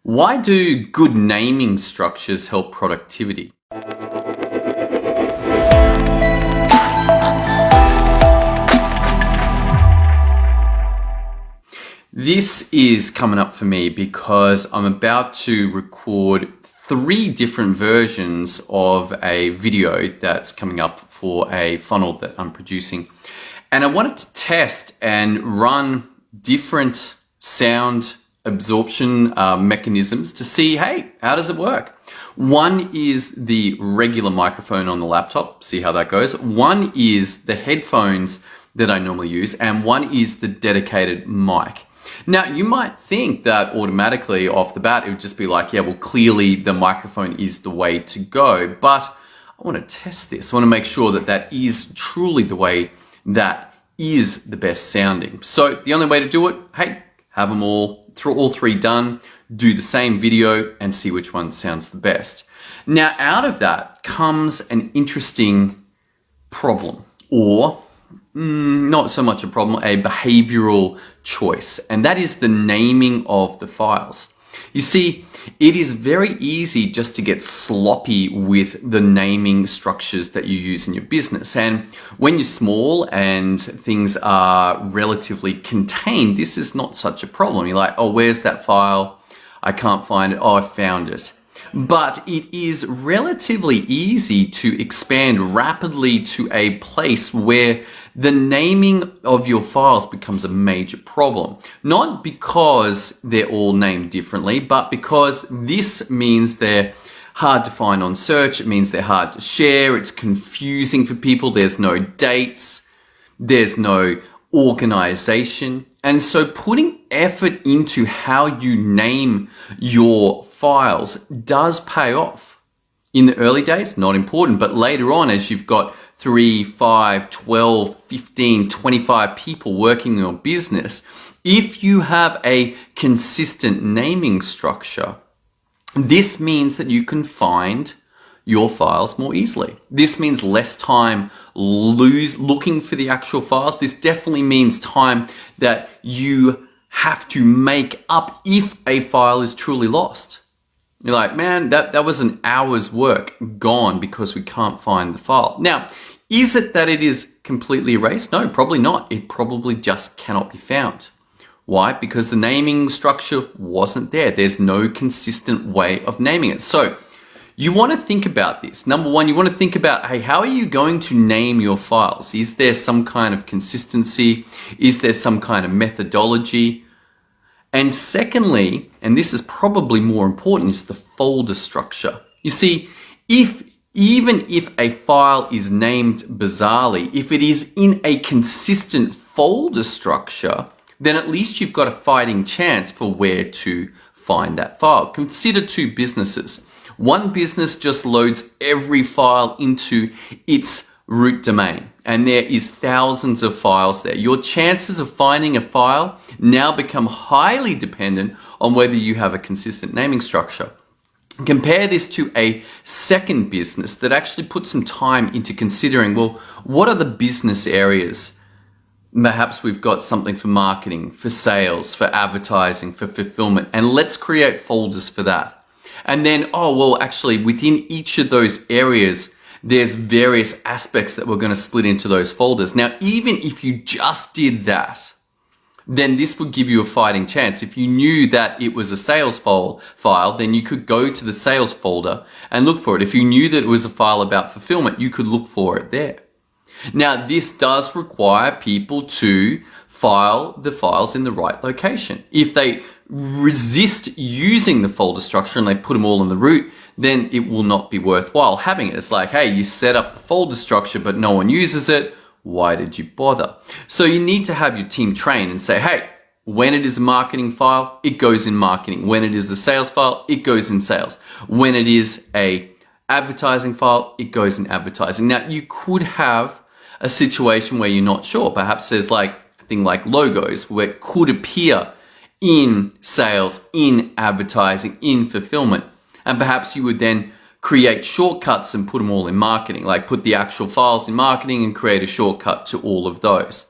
Why do good naming structures help productivity? This is coming up for me because I'm about to record 3 different versions of a video that's coming up for a funnel that I'm producing. And I wanted to test and run different sound absorption mechanisms to see, hey, how does it work? One is the regular microphone on the laptop, see how that goes. One is the headphones that I normally use, and one is the dedicated mic. Now, you might think that automatically off the bat, it would just be like, yeah, well, clearly the microphone is the way to go, but I want to test this. I want to make sure that that is truly the way that is the best sounding. So the only way to do it, hey, have them all 3 done, do the same video and see which one sounds the best. Now, out of that comes an interesting problem, or not so much a problem, a behavioral choice, and that is the naming of the files. You see, it is very easy just to get sloppy with the naming structures that you use in your business. And when you're small and things are relatively contained, this is not such a problem. You're like, oh, where's that file? I can't find it. Oh, I found it. But it is relatively easy to expand rapidly to a place where the naming of your files becomes a major problem. Not because they're all named differently, but because this means they're hard to find on search. It means they're hard to share. It's confusing for people. There's no dates. There's no organization. And so putting effort into how you name your files does pay off. In the early days, not important, but later on, as you've got 3, 5, 12, 15, 25 people working in your business, if you have a consistent naming structure, this means that you can find your files more easily. This means less time looking for the actual files. This definitely means time that you have to make up if a file is truly lost. You're like, man, that was an hour's work gone because we can't find the file. Now, is it that it is completely erased? No, probably not. It probably just cannot be found. Why? Because the naming structure wasn't there. There's no consistent way of naming it. So you want to think about this. Number one, you want to think about, hey, how are you going to name your files? Is there some kind of consistency? Is there some kind of methodology? And secondly, and this is probably more important, is the folder structure. You see, even if a file is named bizarrely, if it is in a consistent folder structure, then at least you've got a fighting chance for where to find that file. Consider 2 businesses. One business just loads every file into its root domain, and there is thousands of files there. Your chances of finding a file now become highly dependent on whether you have a consistent naming structure. Compare this to a second business that actually put some time into considering, well, what are the business areas? Perhaps we've got something for marketing, for sales, for advertising, for fulfillment, and let's create folders for that. And then, oh, well, actually within each of those areas, there's various aspects that we're going to split into those folders. Now, even if you just did that, then this would give you a fighting chance. If you knew that it was a sales file, then you could go to the sales folder and look for it. If you knew that it was a file about fulfillment, you could look for it there. Now, this does require people to file the files in the right location. If they resist using the folder structure and they put them all in the root, then it will not be worthwhile having it. It's like, hey, you set up the folder structure, but no one uses it. Why did you bother? So you need to have your team train and say, hey, when it is a marketing file, it goes in marketing. When it is a sales file, it goes in sales. When it is a advertising file, it goes in advertising. Now, you could have a situation where you're not sure. Perhaps there's like a thing like logos where it could appear in sales, in advertising, in fulfillment. And perhaps you would then create shortcuts and put them all in marketing, like put the actual files in marketing and create a shortcut to all of those.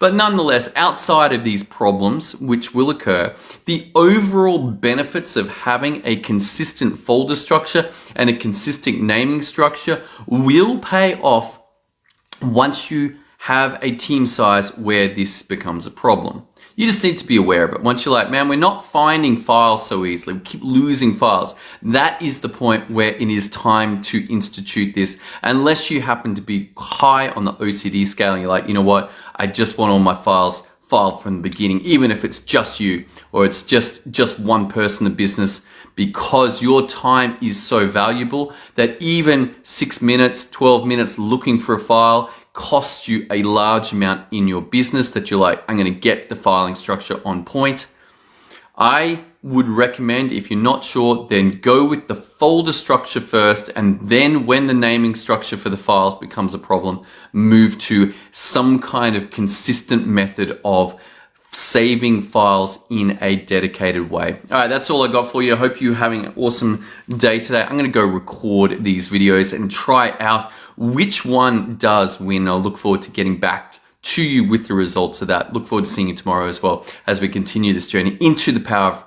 But nonetheless, outside of these problems, which will occur, the overall benefits of having a consistent folder structure and a consistent naming structure will pay off once you have a team size where this becomes a problem. You just need to be aware of it. Once you're like, man, we're not finding files so easily, we keep losing files. That is the point where it is time to institute this. Unless you happen to be high on the OCD scale and you're like, you know what, I just want all my files filed from the beginning, even if it's just you or it's just one person in business, because your time is so valuable that even 6 minutes, 12 minutes looking for a file costs you a large amount in your business that you're like, I'm going to get the filing structure on point. I would recommend, if you're not sure, then go with the folder structure first, and then when the naming structure for the files becomes a problem, move to some kind of consistent method of saving files in a dedicated way. All right, that's all I got for you. I hope you're having an awesome day today. I'm going to go record these videos and try out which one does win. I'll look forward to getting back to you with the results of that. Look forward to seeing you tomorrow as well as we continue this journey into the power of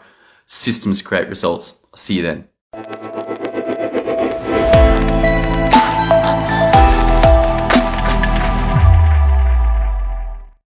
systems to create results. I'll see you then.